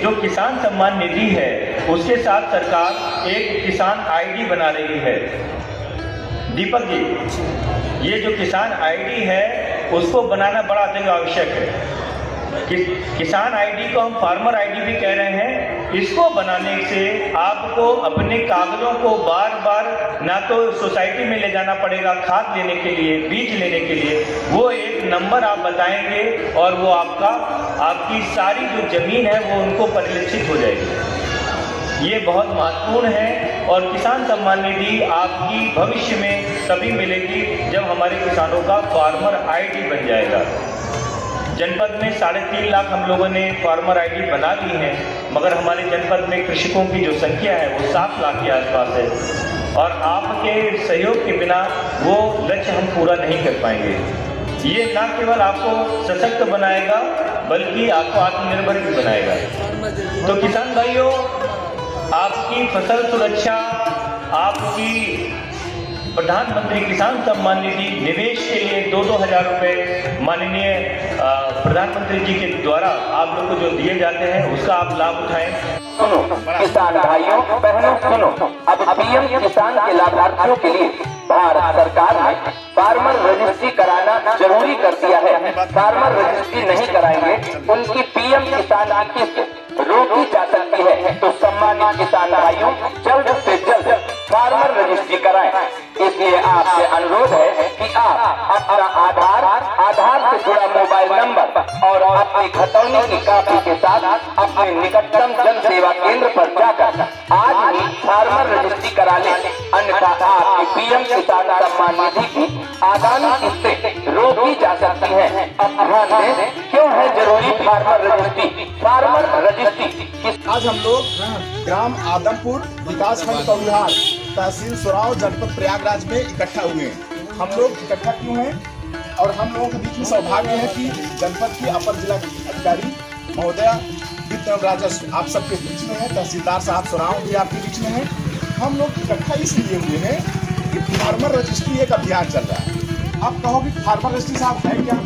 जो किसान सम्मान निधि है उसके साथ सरकार एक किसान आईडी बना रही है। दीपक जी, ये जो किसान आईडी है उसको बनाना बड़ा अत्यंत आवश्यक है। किसान आईडी को हम फार्मर आईडी भी कह रहे हैं। इसको बनाने से आपको अपने कागजों को बार बार ना तो सोसाइटी में ले जाना पड़ेगा खाद लेने के लिए, बीज लेने के लिए, वो एक नंबर आप बताएंगे और वो आपकी सारी जो जमीन है वो उनको परिलक्षित हो जाएगी। ये बहुत महत्वपूर्ण है और किसान सम्मान निधि आपकी भविष्य में तभी मिलेगी जब हमारे किसानों का फार्मर आईडी बन जाएगा। जनपद में 3.5 लाख हम लोगों ने फार्मर आईडी बना ली है, मगर हमारे जनपद में कृषकों की जो संख्या है वो 7 लाख के आसपास है और आपके सहयोग के बिना वो लक्ष्य हम पूरा नहीं कर पाएंगे। ये न केवल आपको सशक्त बनाएगा बल्कि आपको आत्मनिर्भर भी बनाएगा। तो किसान भाइयों, आपकी फसल सुरक्षा, आपकी प्रधानमंत्री किसान सम्मान निधि निवेश के लिए 2-2 हज़ार रुपये माननीय प्रधानमंत्री जी के द्वारा आप लोग को जो दिए जाते हैं उसका आप लाभ उठाएं। सुनो किसान भाइयों बहनों, सुनो अब पीएम किसान के लाभार्थियों के लिए भारत सरकार ने फार्मर रजिस्ट्री कराना जरूरी कर दिया है। फार्मर रजिस्ट्री नहीं कराएंगे उनकी पीएम किसान की किस्त रोकी जा सकती है। तो सम्मानित किसान भाइयों, जल्द से जल्द फार्मर रजिस्ट्री कराएं। इसलिए आपसे अनुरोध है कि आप अपना आधार से जुड़ा मोबाइल नंबर और अपनी खतौनी की कॉपी के साथ अपने निकटतम जन सेवा केंद्र पर जाकर आज ही फार्मर रजिस्ट्री करा लें, अन्यथा आपकी पीएम किसान सम्मान निधि की आगामी किस्तें रोकी जा सकती हैं। अब ध्यान दें, क्यों है जरूरी फार्मर रजिस्ट्री? फार्मर रजिस्ट्री आज हम लोग ग्राम आदमपुर विकास खंड कौलिहार तहसील सुराव जनपद प्रयागराज में इकट्ठा हुए हैं। हम लोग इकट्ठा क्यों हैं और हम लोगों के बीच में सौभाग्य है कि जनपद की अपर जिला अधिकारी महोदया विक्रम राजस्व आप सबके बीच में है, तहसीलदार साहब सुराव भी आपके बीच में है। हम लोग इकट्ठा इसलिए हुए हैं कि फार्मर रजिस्ट्री एक अभियान चल रहा है। आप कहोगे फार्मर रजिस्ट्री साहब है क्या?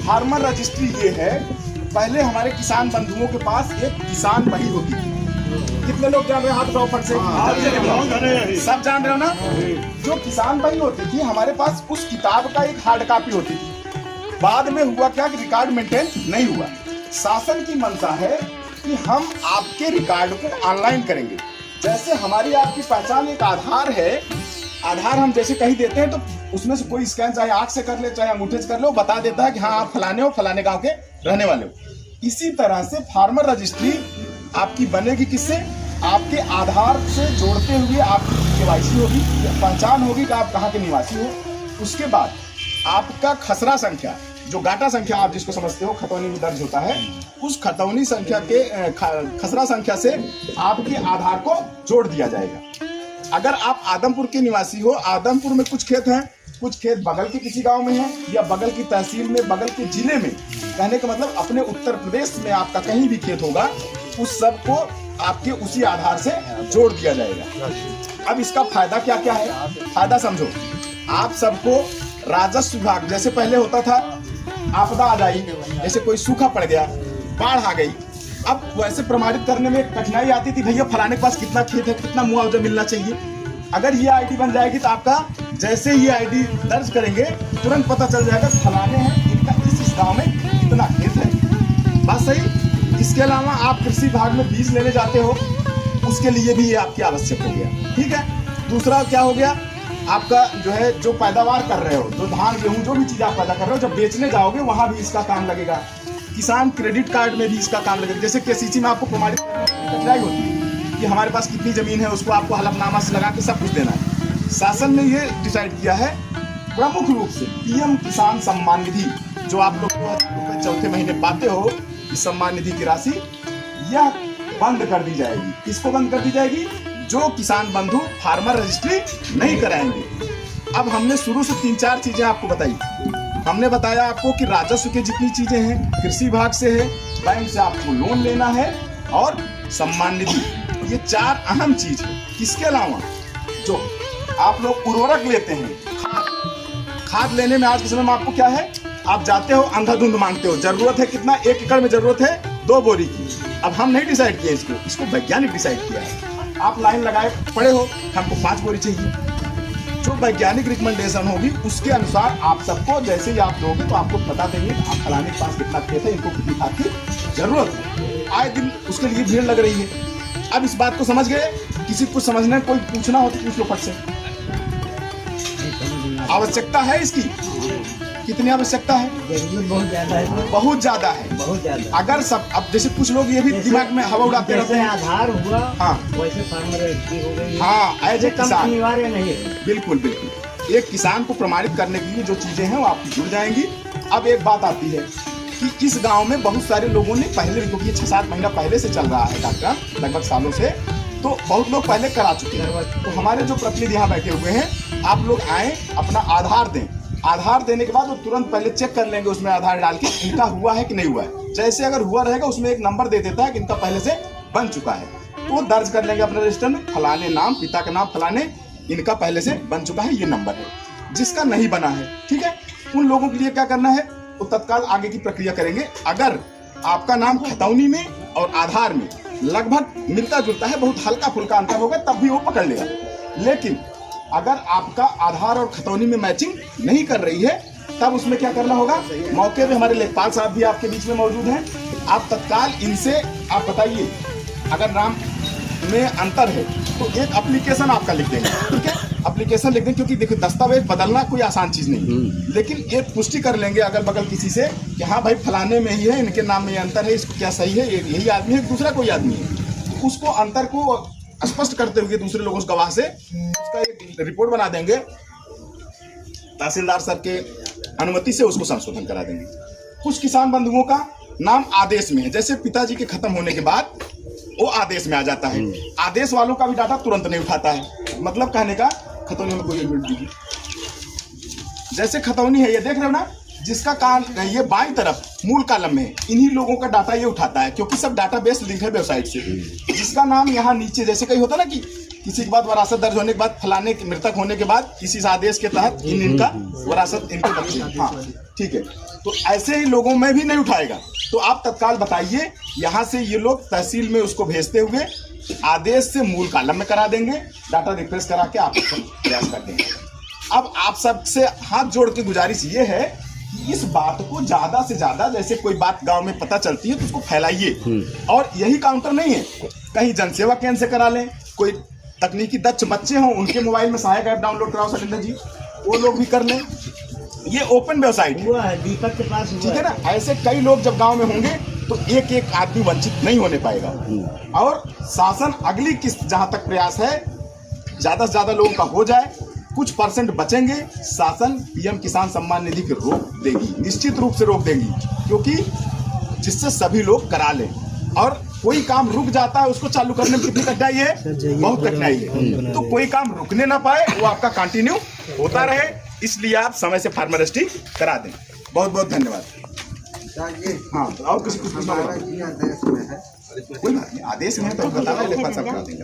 फार्मर रजिस्ट्री ये है, पहले हमारे किसान बंधुओं के पास एक किसान बही होती थी। कितने लोग जान रहे हैं? हाथ उठाओ फट से। सब जान रहे हो ना? जो किसान बही होती थी हमारे पास, उस किताब का एक हार्ड कॉपी होती थी। बाद में हुआ क्या कि रिकॉर्ड मेंटेन नहीं हुआ। शासन की मंशा है कि हम आपके रिकॉर्ड को ऑनलाइन करेंगे। जैसे हमारी आपकी पहचान एक आधार है, आधार हम जैसे कहीं देते हैं तो उसमें से कोई स्कैन चाहे आंख से कर ले चाहे अंगूठे से कर ले, वो बता देता है कि हाँ आप फलाने हो, फलाने गांव के रहने वाले हो। इसी तरह से फार्मर रजिस्ट्री आपकी बनेगी किससे? आपके आधार से जोड़ते हुए आपकी केवाईसी होगी, पहचान होगी कि आप कहाँ के निवासी हो। उसके बाद आपका खसरा संख्या, जो गाटा संख्या आप जिसको समझते हो खतौनी में दर्ज होता है, उस खतौनी संख्या के खसरा संख्या से आपके आधार को जोड़ दिया जाएगा। अगर आप आदमपुर के निवासी हो, आदमपुर में कुछ खेत हैं, कुछ खेत बगल के किसी गांव में है या बगल की तहसील में, बगल के जिले में, कहने का मतलब अपने उत्तर प्रदेश में आपका कहीं भी खेत होगा, उस सब को आपके उसी आधार से जोड़ दिया जाएगा। अब इसका फायदा क्या क्या है? फायदा समझो, आप सबको राजस्व विभाग, जैसे पहले होता था आपदा आ जाई, जैसे कोई सूखा पड़ गया, बाढ़ आ गई, अब वैसे प्रमाणित करने में कठिनाई आती थी, भैया फलाने के पास कितना खेत है, कितना मुआवजा मिलना चाहिए। अगर ये आईडी बन जाएगी तो आपका जैसे ये आईडी दर्ज करेंगे तुरंत पता चल जाएगा फलाने हैं, इनका इस गांव में कितना खेत है। बात सही। इसके अलावा आप कृषि विभाग में बीज लेने जाते हो, उसके लिए भी ये आपकी आवश्यक हो गया। ठीक है। दूसरा क्या हो गया, आपका जो है जो पैदावार कर रहे हो, जो धान गेहूं जो भी चीज आप पैदा कर रहे हो, जब बेचने जाओगे वहां भी इसका काम लगेगा। किसान क्रेडिट कार्ड में भी इसका काम लगेगा। जैसे केसीसी में आपको प्रमाणित कठिनाई होती है कि हमारे पास कितनी जमीन है, उसको आपको हलफनामा से लगा के सब कुछ देना है। शासन ने ये डिसाइड किया है प्रमुख रूप से पीएम किसान सम्मान निधि, जो आप लोग 2000 रुपये चौथे महीने पाते हो, इस सम्मान निधि की राशि यह बंद कर दी जाएगी। किसको बंद कर दी जाएगी? जो किसान बंधु फार्मर रजिस्ट्री नहीं कराएंगे। अब हमने शुरू से 3-4 चीजें आपको बताई। हमने बताया आपको कि राजस्व की जितनी चीजें हैं, कृषि विभाग से है, बैंक से आपको लोन लेना है और सम्मान निधि, ये 4 अहम चीज है। इसके अलावा जो आप लोग उर्वरक लेते हैं, खाद लेने में आज के समय में आपको क्या है, आप जाते हो अंधाधुंध मांगते हो, जरूरत है कितना, 1 एकड़ में जरूरत है 2 बोरी की। अब हम नहीं डिसाइड किए इसको वैज्ञानिक डिसाइड किया है। आप लाइन लगाए पड़े हो, हमको 5 बोरी चाहिए। जो वैज्ञानिक रिकमेंडेशन होगी उसके अनुसार आप सबको, जैसे ही आप दोगे तो आपको बता देंगे आप फलाने के पास कितना खेत है, इनको कितनी खाद की जरूरत है। आए दिन उसके लिए भीड़ लग रही है। अब इस बात को समझ गए? किसी को समझना, कोई पूछना हो तो पूछ लो फट से। आवश्यकता है इसकी, कितनी आवश्यकता है? बहुत ज्यादा है, बहुत ज्यादा है, बहुत ज्यादा। अगर सब, अब जैसे कुछ लोग ये भी दिमाग में हवा उड़ाते रहते जैसे हैं, आधार हुआ, हाँ वैसे फार्मर रजिस्ट्री हो गई। हाँ, एज ए कम किसान अनिवार्य नहीं है। बिल्कुल बिल्कुल। एक किसान को प्रमाणित करने के लिए जो चीजें हैं वो आपकी जुड़ जाएंगी। अब एक बात आती है कि इस गांव में बहुत सारे लोगों ने पहले, क्योंकि 6-7 महीना पहले से चल रहा है कार्यक्रम, लगभग सालों से, तो बहुत लोग पहले करा चुके हैं। तो हमारे जो प्रतिनिधि यहाँ बैठे हुए हैं, आप लोग आए, अपना आधार दें। आधार देने के बाद वो तुरंत पहले चेक कर लेंगे उसमें आधार डाल के इनका हुआ है कि नहीं हुआ है। जैसे अगर हुआ रहेगा उसमें एक नंबर दे देता है कि इनका पहले से बन चुका है, तो वो दर्ज कर लेंगे अपने रजिस्टर में, फलाने नाम, पिता का नाम फलाने, इनका पहले से बन चुका है, ये नंबर है। जिसका नहीं बना है, ठीक है, उन लोगों के लिए क्या करना है, वो तत्काल आगे की प्रक्रिया करेंगे। अगर आपका नाम खतौनी में और आधार में लगभग मिलता जुलता है, बहुत हल्का फुल्का अंतर होगा, तब भी वो पकड़ लेगा। लेकिन अगर आपका आधार और खतौनी में मैचिंग नहीं कर रही है, तब उसमें क्या करना होगा, मौके पे हमारे लेखपाल साहब भी आपके बीच में मौजूद हैं, आप तत्काल इनसे आप बताइए। अगर नाम में अंतर है तो एक एप्लीकेशन आपका लिख देंगे, ठीक है, एप्लीकेशन लिख देंगे, क्योंकि देखो दस्तावेज बदलना कोई आसान चीज नहीं, लेकिन एक पुष्टि कर लेंगे अगल बगल किसी से कि हाँ भाई फलाने में ही है, इनके नाम में अंतर है, इसको क्या सही है, यही आदमी है, दूसरा कोई आदमी है। उसको अंतर को स्पष्ट करते हुए दूसरे लोगों से, गवाह से उसका एक रिपोर्ट बना देंगे, तहसीलदार सर के अनुमति से उसको संशोधन करा देंगे। कुछ किसान बंधुओं का नाम आदेश में है, जैसे पिताजी के खत्म होने के बाद वो आदेश में आ जाता है। आदेश वालों का भी डाटा तुरंत नहीं उठाता है, मतलब कहने का, खतौनी में कोई एडमिट दीजिए, जैसे खतौनी है ये देख रहे हो ना, जिसका कान ये बाईं तरफ मूल कॉलम में, इन्हीं लोगों का डाटा ये उठाता है, क्योंकि सब डाटाबेस लिंक है वेबसाइट से। जिसका नाम यहाँ नीचे, जैसे कहीं होता ना कि किसी के बाद वरासत दर्ज होने के बाद फलाने मृतक होने के बाद इसी आदेश के तहत इनका वरासत इनके बच्चे, हाँ ठीक है, तो ऐसे ही लोगों में भी नहीं उठाएगा। तो आप तत्काल बताइए, यहाँ से ये लोग तहसील में उसको भेजते हुए आदेश से मूल कॉलम में करा देंगे, डाटा रिफ्रेश करा के आप प्रयास कर देंगे। अब आप सबसे हाथ जोड़ के गुजारिश ये है कि इस बात को ज्यादा से ज्यादा, जैसे कोई बात गांव में पता चलती है तो उसको फैलाइए। और यही काउंटर नहीं है, कहीं जनसेवा केंद्र से करा लें, कोई तकनीकी दक्ष बच्चे हों उनके मोबाइल में सहायक ऐप डाउनलोड कराओ सलिंदर जी, वो लोग भी कर लें। ये ओपन वेबसाइट हुआ है, दीपक के पास ठीक है ना। ऐसे कई लोग जब गांव में होंगे तो एक एक आदमी वंचित नहीं होने पाएगा। और शासन अगली किस्त जहां तक प्रयास है ज्यादा से ज्यादा लोगों का हो जाए, कुछ परसेंट बचेंगे, शासन पीएम किसान सम्मान निधि की रोक देगी, निश्चित रूप से रोक देगी, क्योंकि जिससे सभी लोग करा लें। और कोई काम रुक जाता है उसको चालू करने में कितनी कठिनाई है, बहुत कठिनाई है। तो कोई काम रुकने ना पाए, वो आपका कंटिन्यू होता रहे, इसलिए आप समय से फार्मर रजिस्ट्री करा दें। बहुत बहुत धन्यवाद। हाँ, और किसी कुछ पूछना होगा? कोई बात नहीं, आदेश में है तो बताना, लेखपाल साहब करा देंगे।